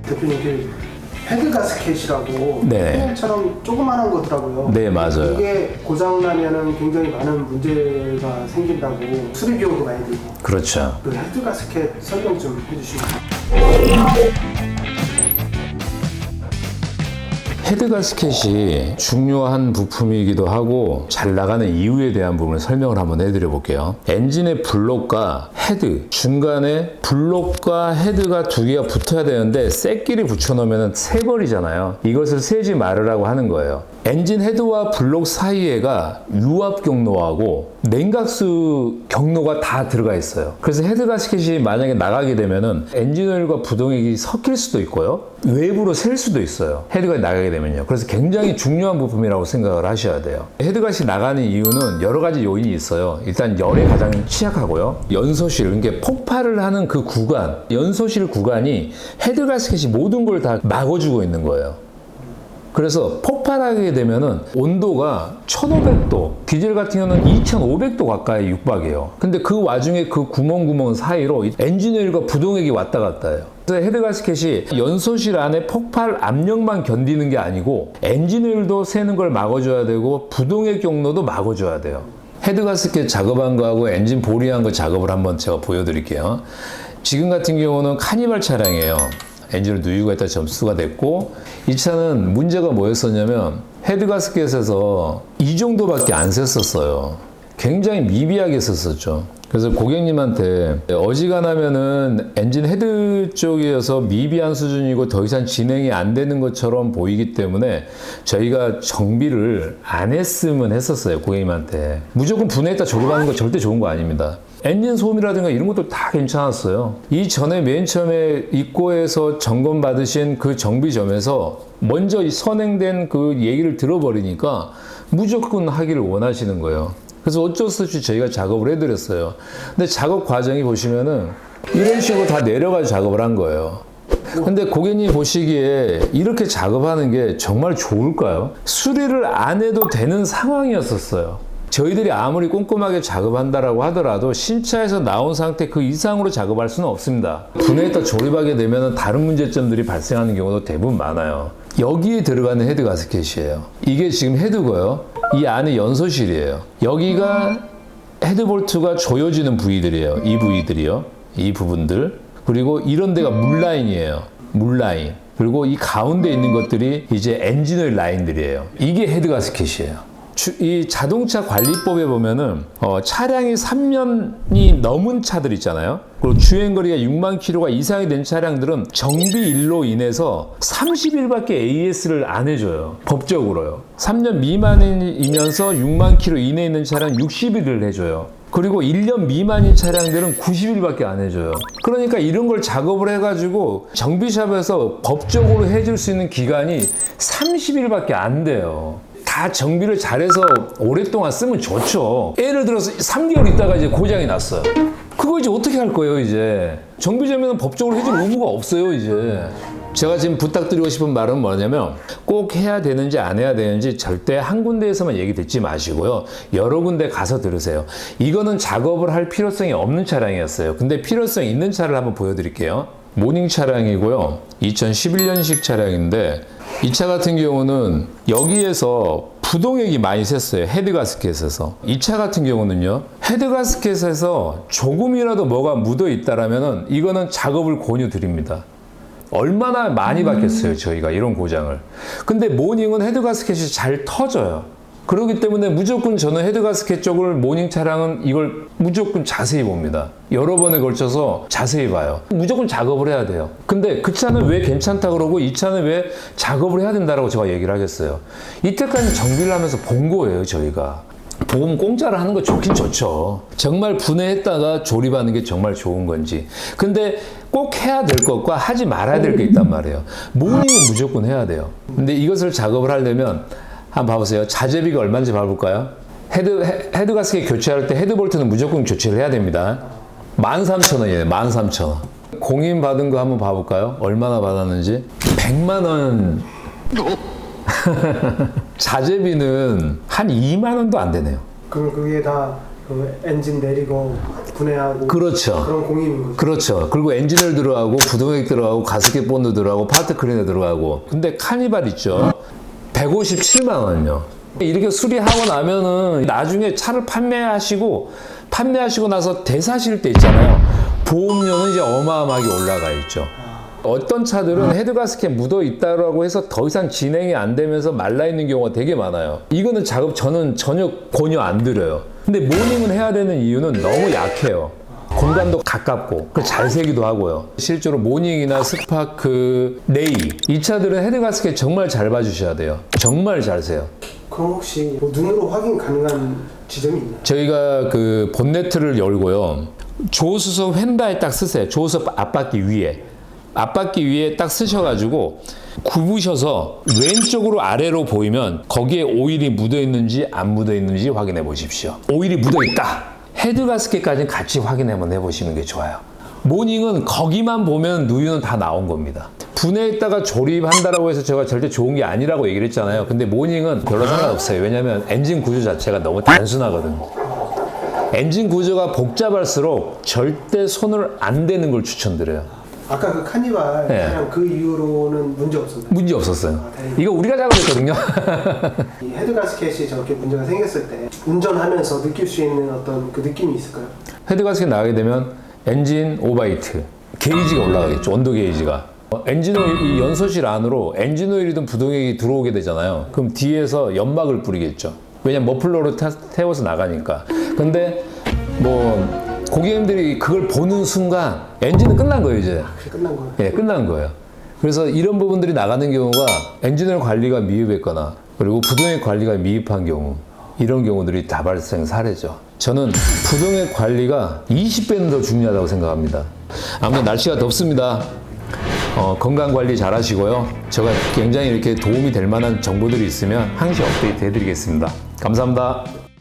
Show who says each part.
Speaker 1: 대표님 그 헤드 가스켓이라고
Speaker 2: 네.
Speaker 1: 패널처럼 조그만한 거더라고요.
Speaker 2: 네, 맞아요.
Speaker 1: 이게 고장 나면은 굉장히 많은 문제가 생긴다고 수리 비용도 많이 들고.
Speaker 2: 그렇죠.
Speaker 1: 그 헤드 가스켓 설명 좀 해주시면.
Speaker 2: 헤드 가스켓이 중요한 부품이기도 하고 잘 나가는 이유에 대한 부분을 설명을 한번 해드려 볼게요. 엔진의 블록과 헤드, 중간에 블록과 헤드가 두 개가 붙어야 되는데 쌔끼리 붙여놓으면 새버리잖아요. 이것을 새지 말으라고 하는 거예요. 엔진 헤드와 블록 사이에가 유압 경로하고 냉각수 경로가 다 들어가 있어요. 그래서 헤드 가스켓이 만약에 나가게 되면은 엔진 오일과 부동액이 섞일 수도 있고요. 외부로 셀 수도 있어요. 헤드가 나가게 되면요. 그래서 굉장히 중요한 부품이라고 생각을 하셔야 돼요. 헤드 가스켓이 나가는 이유는 여러 가지 요인이 있어요. 일단 열에 가장 취약하고요. 연소실, 그러니까 폭발을 하는 그 구간, 연소실 구간이 헤드 가스켓이 모든 걸 다 막아주고 있는 거예요. 그래서 폭발하게 되면은 온도가 1500도, 디젤 같은 경우는 2500도 가까이 육박해요. 근데 그 와중에 그 구멍 사이로 엔진오일과 부동액이 왔다 갔다 해요. 그래서 헤드 가스켓이 연소실 안에 폭발 압력만 견디는 게 아니고 엔진오일도 새는 걸 막아줘야 되고 부동액 경로도 막아줘야 돼요. 헤드 가스켓 작업한 거하고 엔진 보리한 거 작업을 한번 제가 보여드릴게요. 지금 같은 경우는 카니발 차량이에요. 엔진을 누유가 있다 접수가 됐고, 이 차는 문제가 뭐였었냐면 헤드 가스켓에서 이 정도밖에 안 샜었어요. 굉장히 미비하게 썼었죠. 그래서 고객님한테 어지간하면은 엔진 헤드 쪽이어서 미비한 수준이고 더 이상 진행이 안 되는 것처럼 보이기 때문에 저희가 정비를 안 했으면 했었어요. 고객님한테. 무조건 분해했다 조립하는 거 절대 좋은 거 아닙니다. 엔진 소음이라든가 이런 것도 다 괜찮았어요. 이전에 맨 처음에 입고해서 점검 받으신 그 정비점에서 먼저 선행된 그 얘기를 들어버리니까 무조건 하기를 원하시는 거예요. 그래서 어쩔 수 없이 저희가 작업을 해드렸어요. 근데 작업 과정이 보시면은 이런 식으로 다 내려가서 작업을 한 거예요. 근데 고객님 보시기에 이렇게 작업하는 게 정말 좋을까요? 수리를 안 해도 되는 상황이었었어요. 저희들이 아무리 꼼꼼하게 작업한다라고 하더라도 신차에서 나온 상태 그 이상으로 작업할 수는 없습니다. 분해했다 조립하게 되면 다른 문제점들이 발생하는 경우도 대부분 많아요. 여기에 들어가는 헤드 가스켓이에요. 이게 지금 헤드고요. 이 안에 연소실이에요. 여기가 헤드볼트가 조여지는 부위들이에요. 이 부위들이요. 이 부분들. 그리고 이런 데가 물라인이에요. 물라인. 그리고 이 가운데 있는 것들이 이제 엔진오일 라인들이에요. 이게 헤드 가스켓이에요. 이 자동차 관리법에 보면은 차량이 3년이 넘은 차들 있잖아요. 그리고 주행거리가 6만 킬로가 이상이 된 차량들은 정비일로 인해서 30일밖에 AS를 안 해줘요. 법적으로요. 3년 미만이면서 6만 킬로 이내에 있는 차량 60일을 해줘요. 그리고 1년 미만인 차량들은 90일밖에 안 해줘요. 그러니까 이런 걸 작업을 해가지고 정비샵에서 법적으로 해줄 수 있는 기간이 30일밖에 안 돼요. 다 정비를 잘해서 오랫동안 쓰면 좋죠. 예를 들어서 3개월 있다가 이제 고장이 났어요. 그거 이제 어떻게 할 거예요, 이제? 정비점에는 법적으로 해줄 의무가 없어요, 이제. 제가 지금 부탁드리고 싶은 말은 뭐냐면 꼭 해야 되는지 안 해야 되는지 절대 한 군데에서만 얘기 듣지 마시고요. 여러 군데 가서 들으세요. 이거는 작업을 할 필요성이 없는 차량이었어요. 근데 필요성이 있는 차를 한번 보여드릴게요. 모닝 차량이고요. 2011년식 차량인데 이 차 같은 경우는 여기에서 부동액이 많이 샜어요. 헤드 가스켓에서. 이 차 같은 경우는요. 헤드 가스켓에서 조금이라도 뭐가 묻어 있다라면은 이거는 작업을 권유드립니다. 얼마나 많이 받겠어요, 저희가 이런 고장을. 근데 모닝은 헤드 가스켓이 잘 터져요. 그렇기 때문에 무조건 저는 헤드 가스켓 쪽을 모닝 차량은 이걸 무조건 자세히 봅니다. 여러 번에 걸쳐서 자세히 봐요. 무조건 작업을 해야 돼요. 근데 그 차는 왜 괜찮다 그러고 이 차는 왜 작업을 해야 된다고 제가 얘기를 하겠어요. 이때까지 정비를 하면서 본 거예요, 저희가. 보험 공짜로 하는 거 좋긴 좋죠. 정말 분해했다가 조립하는 게 정말 좋은 건지. 근데 꼭 해야 될 것과 하지 말아야 될 게 있단 말이에요. 모닝은 무조건 해야 돼요. 근데 이것을 작업을 하려면 한번 봐보세요. 자재비가 얼마인지 봐볼까요? 헤드 가스켓 교체할 때 헤드볼트는 무조건 교체를 해야 됩니다. 13,000원이에요. 13,000원. 공인 받은 거 한번 봐볼까요? 얼마나 받았는지. 100만 원. 자재비는 한 2만 원도 안 되네요.
Speaker 1: 그럼 그게 다 그 엔진 내리고 분해하고
Speaker 2: 그렇죠.
Speaker 1: 그런 공임인 거죠.
Speaker 2: 그렇죠. 그리고 엔진을 들어가고 부동액 들어가고 가스켓 본드 들어가고 파트 클리너 들어가고. 근데 카니발 있죠. 157만 원요. 이렇게 수리하고 나면은 나중에 차를 판매하시고 나서 대사실 때 있잖아요. 보험료는 이제 어마어마하게 올라가 있죠. 어떤 차들은 헤드가스켓 묻어 있다라고 해서 더 이상 진행이 안 되면서 말라 있는 경우가 되게 많아요. 이거는 작업 저는 전혀 권유 안 드려요. 근데 모닝은 해야 되는 이유는 너무 약해요. 공간도 가깝고 잘 새기도 하고요. 실제로 모닝이나 스파크, 레이 이 차들은 헤드가스켓 정말 잘 봐주셔야 돼요. 정말 잘 새요.
Speaker 1: 그럼 혹시 뭐 눈으로 확인 가능한 지점이 있나요?
Speaker 2: 저희가 그 본네트를 열고요. 조수석 휀다에 딱 쓰세요. 조수석 앞바퀴 위에 딱 쓰셔가지고 굽으셔서 왼쪽으로 아래로 보이면 거기에 오일이 묻어 있는지 안 묻어 있는지 확인해 보십시오. 오일이 묻어 있다. 헤드 가스켓까지 같이 확인 한번 해보시는 게 좋아요. 모닝은 거기만 보면 누유는 다 나온 겁니다. 분해했다가 조립한다라고 해서 제가 절대 좋은 게 아니라고 얘기를 했잖아요. 근데 모닝은 별로 상관없어요. 왜냐면 엔진 구조 자체가 너무 단순하거든요. 엔진 구조가 복잡할수록 절대 손을 안 대는 걸 추천드려요.
Speaker 1: 아까 그 카니발
Speaker 2: 네.
Speaker 1: 차량 그 이후로는 문제 없었나요?
Speaker 2: 문제 없었어요.
Speaker 1: 다행이다.
Speaker 2: 이거 우리가 작업했거든요.
Speaker 1: 이 헤드 가스켓이 저렇게 문제가 생겼을 때 운전하면서 느낄 수 있는 어떤 그 느낌이 있을까요?
Speaker 2: 헤드 가스켓 나가게 되면 엔진 오바이트, 게이지가 올라가겠죠. 온도 게이지가. 엔진 오일, 이 연소실 안으로 엔진 오일이든 부동액이 들어오게 되잖아요. 그럼 뒤에서 연막을 뿌리겠죠. 왜냐면 머플러로 태워서 나가니까. 근데 뭐 고객님들이 그걸 보는 순간 엔진은 끝난 거예요, 이제.
Speaker 1: 그게 끝난 거예요.
Speaker 2: 예, 끝난 거예요. 그래서 이런 부분들이 나가는 경우가 엔진오일 관리가 미흡했거나 그리고 부동액 관리가 미흡한 경우, 이런 경우들이 다발생 사례죠. 저는 부동액 관리가 20배는 더 중요하다고 생각합니다. 아무튼 날씨가 덥습니다. 건강 관리 잘 하시고요. 제가 굉장히 이렇게 도움이 될 만한 정보들이 있으면 항시 업데이트 해드리겠습니다. 감사합니다.